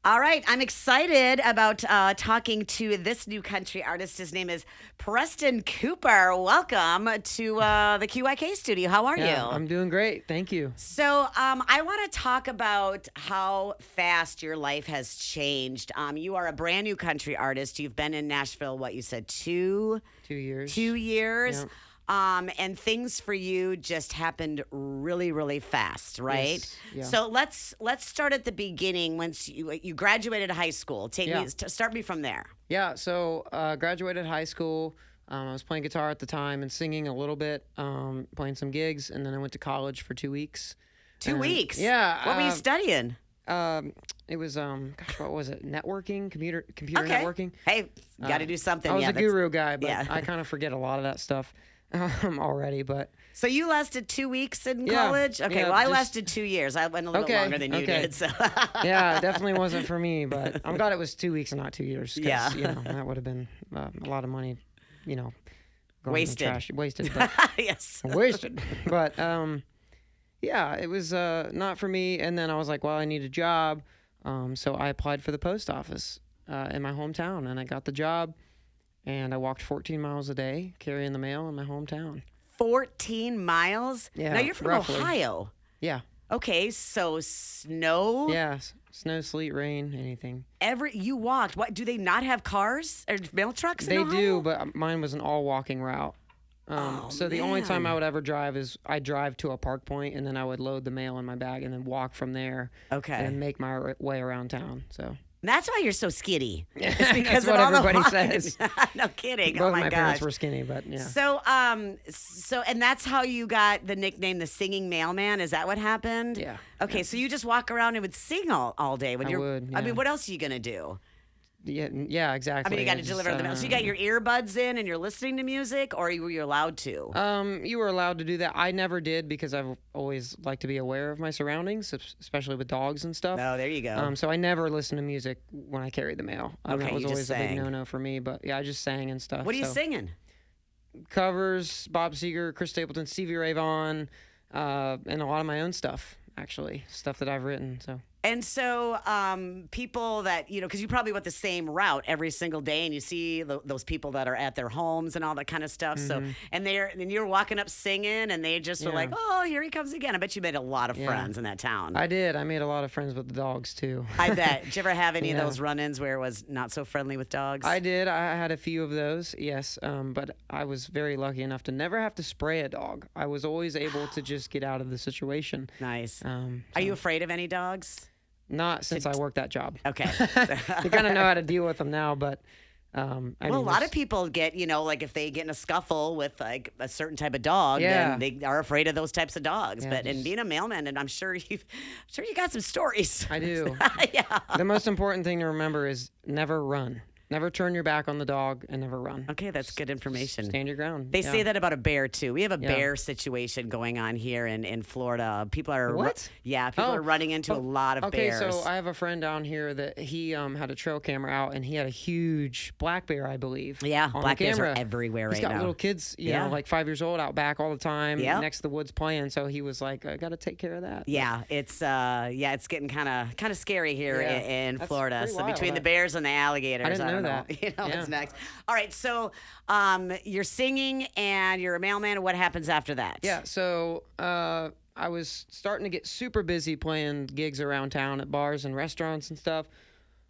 All right, I'm excited about talking to this new country artist. His name is Preston Cooper. Welcome to the QYK studio. How are Yeah, you? I'm doing great. Thank you. So, I want to talk about how fast your life has changed. You are a brand new country artist. You've been in Nashville, what you said, 2 years. 2 years. Yeah. And things for you just happened really, really fast, right? Yes. Yeah. So let's start at the beginning. Once you graduated high school, start me from there. Yeah. So graduated high school. I was playing guitar at the time and singing a little bit, playing some gigs, and then I went to college for 2 weeks. 2 weeks. Yeah. What were you studying? It was what was it? Networking, computer Okay. networking. Hey, got to do something. I was yeah, a that's- guru guy, but yeah. I kind of forget a lot of that stuff already. But So you lasted 2 weeks in Yeah, college? Okay, yeah, well, I just- lasted 2 years. I went a little bit Okay, longer than you okay. did. So yeah, it definitely wasn't for me. But I'm glad it was 2 weeks and not 2 years. 'Cause, Yeah. That would have been a lot of money. Going in the Wasted. trash. Wasted. But yes. wasted. But yeah, it was not for me. And then I was like, well, I need a job. So I applied for the post office in my hometown, and I got the job. And I walked 14 miles a day carrying the mail in my hometown. 14 miles? Yeah, Now you're from roughly. Ohio. Yeah, Okay, so snow. yeah, snow, sleet, rain, anything. You walked. What do they not have cars or mail trucks? They in Ohio? do, but mine was an all walking route. Oh, So the only time man. I would ever drive is I drive to a park point, and then I would load the mail in my bag and then walk from there Okay. and make my way around town. So That's why you're so skinny. It's That's because what of all the everybody walking. says. No kidding. both Oh my my parents gosh. were skinny, but yeah. So, and that's how you got the nickname, the singing mailman. Is that what happened? Yeah. Okay, so you just walk around and would sing all day when I you're. would, I yeah. mean, what else are you gonna do? Yeah, exactly. I mean, you got to just, deliver the mail. So you got your earbuds in and you're listening to music, or were you allowed to? You were allowed to do that. I never did because I've always liked to be aware of my surroundings, especially with dogs and stuff. Oh, there you go. So I never listened to music when I carried the mail. Okay, that was you just always a sang. big no-no for me. But yeah, I just sang and stuff. What are you so. singing? Covers, Bob Seger, Chris Stapleton, Stevie Ray Vaughan, and a lot of my own stuff, actually, stuff that I've written. So And so, people that, because you probably went the same route every single day, and you see those people that are at their homes and all that kind of stuff. So, and you're walking up singing, and they just were Yeah. like, "Oh, here he comes again." I bet you made a lot of Yeah. friends in that town. I did. I made a lot of friends with the dogs too. I bet. Did you ever have any of Yeah. those run-ins where it was not so friendly with dogs? I did. I had a few of those, yes. But I was very lucky enough to never have to spray a dog. I was always able to just get out of the situation. Nice. Um, Are you so- afraid of any dogs? Not since I worked that job. Okay. You kind of know how to deal with them now, but Well, a lot of people get, like if they get in a scuffle with like a certain type of dog, Yeah. then they are afraid of those types of dogs. Yeah, But in just- being a mailman, and I'm sure you got some stories. I do. Yeah. The most important thing to remember is never run. Never turn your back on the dog and never run. Okay, that's good information. Stand your ground. They Yeah. say that about a bear too. We have a Yeah. bear situation going on here in Florida. People are What? people Oh. are running into a lot of Okay, bears. so I have a friend down here that he had a trail camera out, and he had a huge black bear, I believe. Yeah, on black the bears are camera. everywhere He's right got now. little kids, Yeah. like 5 years old, out back all the time, Yep. next to the woods playing. So he was like, "I got to take care of that." Yeah, it's getting kind of scary here Yeah, in that's Florida. pretty So wild. between the bears and the alligators, I didn't don't know know. that. What's Yeah. next. All right, so you're singing and you're a mailman. What happens after that? Yeah, so I was starting to get super busy playing gigs around town at bars and restaurants and stuff.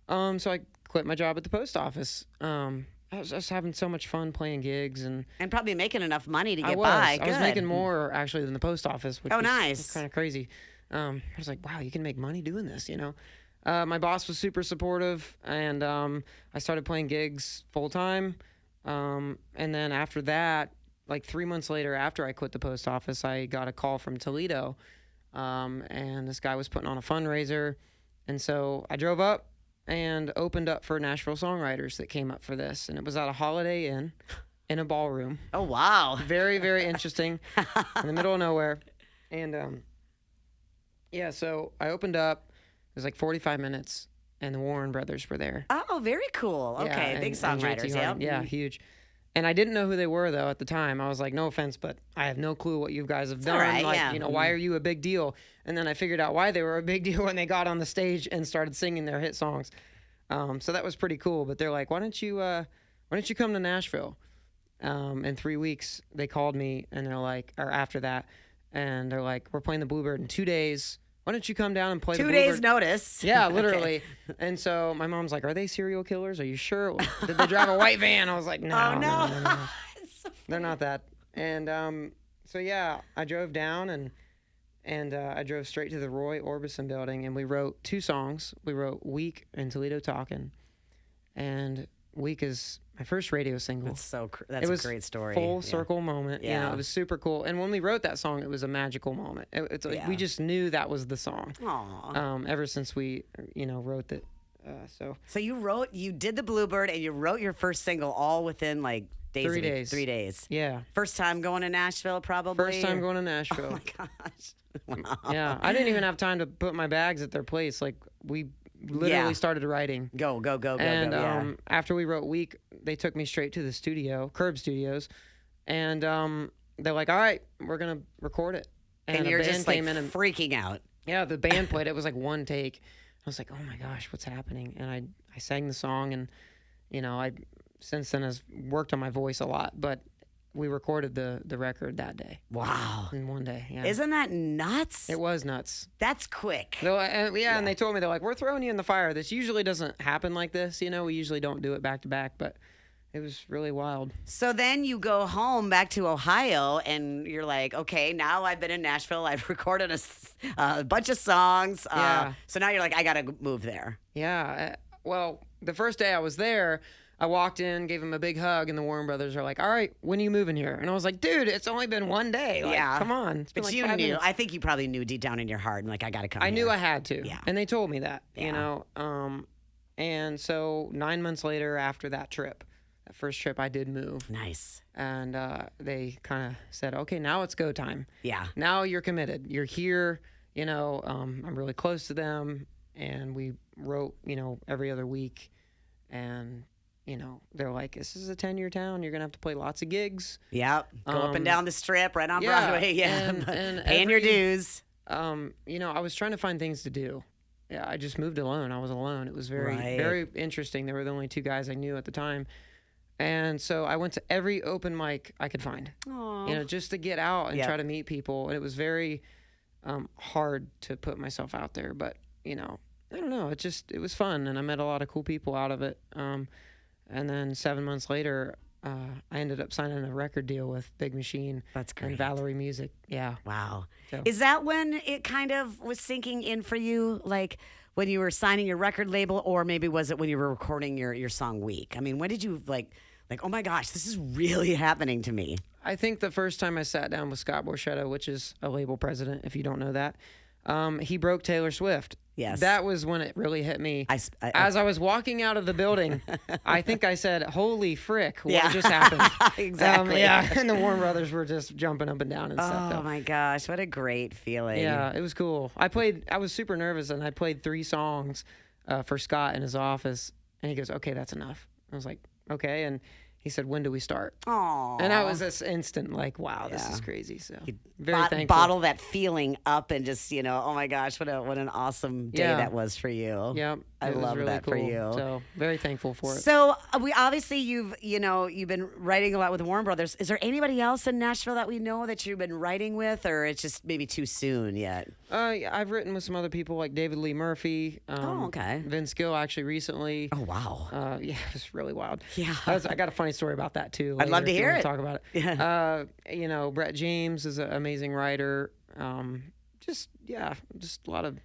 So I quit my job at the post office. I was just having so much fun playing gigs, and And probably making enough money to get I was. by. I was Good. making more actually than the post office, which Oh, was nice. kind of crazy. I was like, wow, you can make money doing this, My boss was super supportive, and I started playing gigs full time. And then after that, like 3 months later, after I quit the post office, I got a call from Toledo, and this guy was putting on a fundraiser, and so I drove up and opened up for Nashville songwriters that came up for this, and it was at a Holiday Inn in a ballroom. Oh wow. Very, very interesting, in the middle of nowhere, and yeah, so I opened up. It was like 45 minutes, and the Warren Brothers were there. Oh, very cool. Yeah, Okay, big and JT songwriters. Harding. Yeah. Yeah, huge. And I didn't know who they were, though, at the time. I was like, no offense, but I have no clue what you guys have done. all right, like, yeah. you know, why are you a big deal? And then I figured out why they were a big deal when they got on the stage and started singing their hit songs. So that was pretty cool. But they're like, why don't you come to Nashville? In 3 weeks, they called me, and they're like, or after that, and they're like, we're playing the Bluebird in 2 days. Why don't you come down and play the 2 Bluebird? days notice. Yeah, literally. And so my mom's like, are they serial killers? Are you sure? Did they drive a white van? I was like, no, Oh, no. no. They're not that. And so, yeah, I drove down and I drove straight to the Roy Orbison building, and we wrote 2 songs. We wrote Week and Toledo Talkin'. And Week is my first radio single. That's a great story. Full circle moment. Yeah. You know, it was super cool. And when we wrote that song, it was a magical moment. It's like we just knew that was the song. Aww. Ever since we, wrote that. So you did the Bluebird, and you wrote your first single all within like days. 3 days. 3 days. Yeah. First time going to Nashville, probably. First time going to Nashville. Oh my gosh. Wow. Yeah, I didn't even have time to put my bags at their place. Like we literally started writing. Go. And Yeah. After we wrote Week, they took me straight to the studio, Curb Studios, and they're like, "All right, we're gonna record it." And a you're band just like came in and freaking out. yeah, the band played. It was like one take. I was like, "Oh my gosh, what's happening?" And I sang the song, and I since then has worked on my voice a lot, but we recorded the record that day. Wow. In one day. Yeah. Isn't that nuts? It was nuts. That's quick. And they told me, they're like, we're throwing you in the fire. This usually doesn't happen like this. We usually don't do it back to back, but it was really wild. So then you go home back to Ohio, and you're like, okay, now I've been in Nashville. I've recorded a bunch of songs. Yeah. So now you're like, I got to move there. Yeah. Well, the first day I was there, I walked in, gave him a big hug, and the Warren brothers are like, all right, when are you moving here? And I was like, dude, it's only been one day. Like, Yeah. come on. It's been But like you 5 knew. minutes. I think you probably knew deep down in your heart, and like, I got to come I knew here. I had to. Yeah. And they told me that, Yeah. And so 9 months later after that first trip, I did move. Nice. And they kind of said, okay, now it's go time. Yeah. Now you're committed. You're here. I'm really close to them. And we wrote, every other week. And, they're like, this is a 10-year town. You're going to have to play lots of gigs. Yep. Go up and down the strip, right on yeah, Broadway. Yeah. and Paying your dues. I was trying to find things to do. Yeah, I just moved alone. I was alone. It was very, Right. very interesting. They were the only 2 guys I knew at the time. And so I went to every open mic I could find, Aw. just to get out and Yep. try to meet people. And it was very hard to put myself out there. But, I don't know. It was fun. And I met a lot of cool people out of it. And then 7 months later, I ended up signing a record deal with Big Machine. That's great. And Valerie Music. Yeah. Wow. So- Is that when it kind of was sinking in for you? Like when you were signing your record label, or maybe was it when you were recording your song Week? I mean, when did you like, oh my gosh, this is really happening to me? I think the first time I sat down with Scott Borchetta, which is a label president, if you don't know that, he broke Taylor Swift. Yes. That was when it really hit me. I- As I was walking out of the building, I think I said, holy frick, what Yeah. just happened? Exactly. Yeah, and the Warren brothers were just jumping up and down and stuff. Oh my gosh, what a great feeling. Yeah, it was cool. I was super nervous, and I played 3 songs for Scott in his office, and he goes, okay, that's enough. I was like, okay, and he said, when do we start? Aww. And I was this instant like, wow, this Yeah. is crazy. So very thankful. Bottle that feeling up and just, oh my gosh, what an awesome day Yeah. that was for you. Yeah, I it was love really that for cool. you. So very thankful for it. So we obviously you've been writing a lot with the Warren Brothers. Is there anybody else in Nashville that we know that you've been writing with, or it's just maybe too soon yet? Yeah, I've written with some other people like David Lee Murphy. Okay. Vince Gill actually recently. Oh wow. Yeah, it was really wild. Yeah. I got a funny story about that too. I'd love later to if you hear wanna it. Talk about it. Yeah. Brett James is an amazing writer. Just a lot of.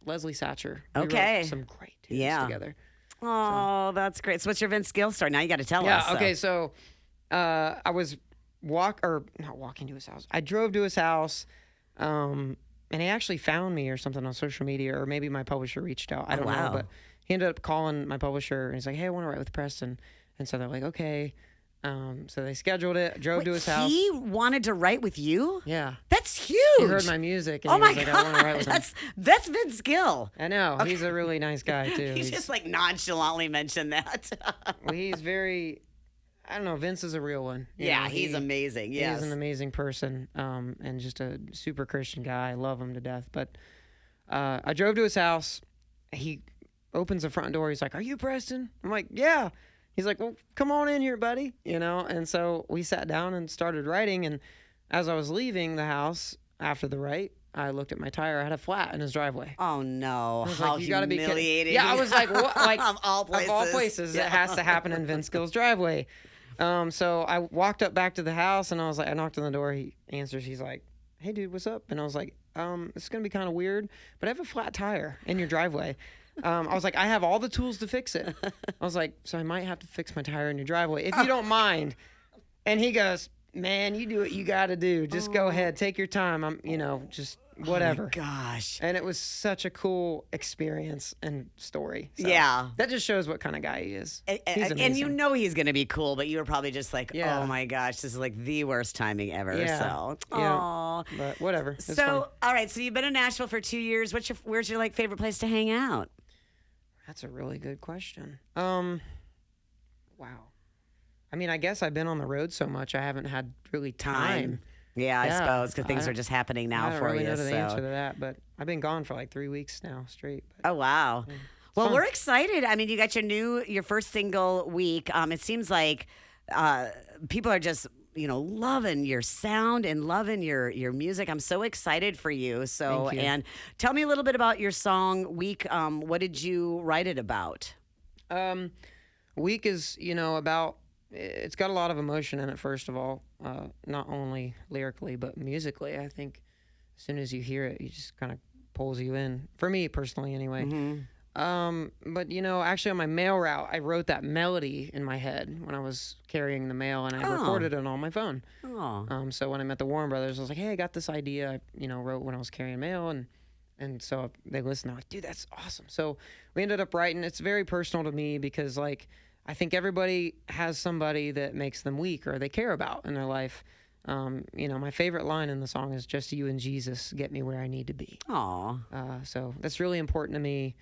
Leslie Satcher. We Okay. wrote some great tunes Yeah. together. Oh, that's great. So what's your Vince Gill story? Now you got to tell us. Yeah. Okay. So, I was not walking to his house. I drove to his house, and he actually found me or something on social media, or maybe my publisher reached out. I don't wow. know, but he ended up calling my publisher, and he's like, "Hey, I want to write with Preston," and so they're like, "Okay." So they scheduled it. Drove to his house. He wanted to write with you? Yeah. That's huge. He heard my music, and Oh he my was like, "I want to write god, with him." that's Vince Gill. I know. He's a really nice guy too. He just like nonchalantly mentioned that. He's very. I don't know. Vince is a real one. You Yeah, know, he's amazing. Yes. He's an amazing person, and just a super Christian guy. I love him to death. But I drove to his house. He opens the front door. He's like, "Are you Preston?" I'm like, "Yeah." He's like, "Well, come on in here, buddy." You know. And so we sat down and started writing. And as I was leaving the house after the write, I looked at my tire. I had a flat in his driveway. Oh no! I was How like, you gotta be kidding. humiliating! Yeah, I was like, what? Like of all places, it has to happen in Vince Gill's driveway. So I walked up back to the house and I was like, I knocked on the door. He answers. He's like, "Hey, dude, what's up?" And I was like, "It's gonna be kind of weird, but I have a flat tire in your driveway." I was like, "I have all the tools to fix it." I was like, "So I might have to fix my tire in your driveway if you don't mind." And he goes, "Man, you do what you got to do. Just go ahead, take your time. I'm, just whatever." Oh my gosh. And it was such a cool experience and story. So Yeah. that just shows what kind of guy he is. He's And amazing. you know he's going to be cool, but you were probably just like, Yeah. oh my gosh, this is like the worst timing ever. Yeah. So, Yeah. aw. But whatever. It's So, fun. all right. So you've been in Nashville for 2 years. Where's your like favorite place to hang out? That's a really good question. Wow. I mean, I guess I've been on the road so much, I haven't had really time. Yeah, I Yeah, suppose because things I- are just happening now I don't for really you. know the So. answer to that, but I've been gone for like 3 weeks now straight. But Oh wow. Well, fun. we're excited. I mean, you got your first single week. It seems like people are just loving your sound and loving your music. I'm so excited for you. So, Thank you. and tell me a little bit about your song Week. What did you write it about? Week is, about, it's got a lot of emotion in it, first of all, not only lyrically, but musically. I think as soon as you hear it, it just kind of pulls you in, for me personally anyway. Mm-hmm. But actually on my mail route, I wrote that melody in my head when I was carrying the mail, and I recorded it on my phone. Oh, So when I met the Warren Brothers, I was like, "Hey, I got this idea." I, wrote when I was carrying mail, and so they listened. They're like, "Dude, that's awesome." So we ended up writing. It's very personal to me because, like, I think everybody has somebody that makes them weak or they care about in their life. My favorite line in the song is "Just you and Jesus get me where I need to be." aw. So that's really important to me.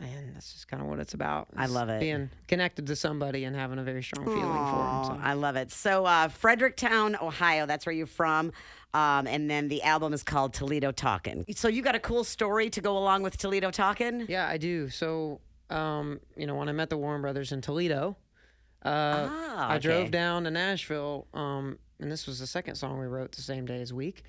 And that's just kind of what it's about. I love it. Being connected to somebody and having a very strong feeling for them. Aw, So. I love it. So, Fredericktown, Ohio, that's where you're from. And then the album is called Toledo Talkin'. So you got a cool story to go along with Toledo Talkin'? Yeah, I do. So, when I met the Warren Brothers in Toledo, I drove okay. down to Nashville, and this was the second song we wrote the same day as Week.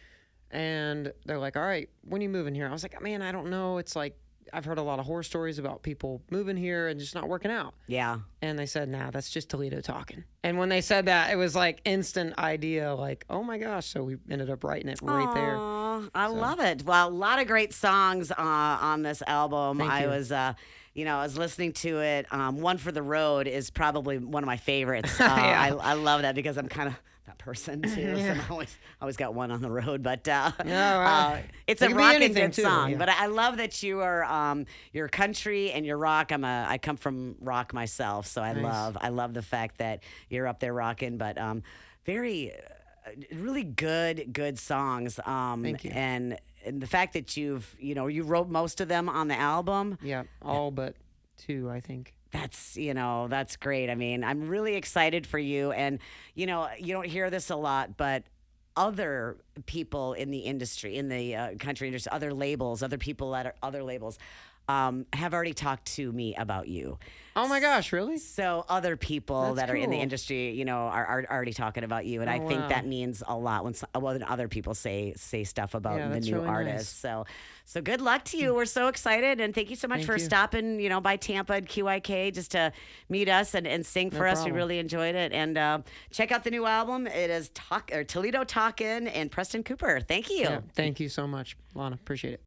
And they're like, "All right, when are you moving here?" I was like, "Man, I don't know. It's like, I've heard a lot of horror stories about people moving here and just not working out." Yeah. And they said, "Nah, that's just Toledo talking." And when they said that, it was like instant idea, like, oh my gosh. So we ended up writing it right there. Aw, I love it. Well, a lot of great songs on this album. Thank I you. was, I was listening to it. One for the Road is probably one of my favorites. Yeah. I love that because I'm kind of that person too. So I'm always got one on the road, but it's It a can be rocking anything, good too, song. yeah. But I love that you are you're country and you're rock. I come from rock myself, so I love the fact that you're up there rocking. But very really good songs. Thank you. And the fact that you wrote most of them on the album. Yeah, all but 2, I think. That's great. I mean, I'm really excited for you. And, you don't hear this a lot, but other people in the industry, in the country industry, other labels, other people at other labels have already talked to me about you. Oh my gosh, really? So other people That's that are in the cool. industry, are already talking about you, and I Oh, think wow. that means a lot when other people say stuff about Yeah, the that's new really artists. nice. So good luck to you. We're so excited, and thank you so much Thank for you. stopping, by Tampa and QIK just to meet us and sing for us. problem. We really enjoyed it, and check out the new album. It is Toledo Talkin' and Preston Cooper. Thank you. Yeah, thank you so much, Lana. Appreciate it.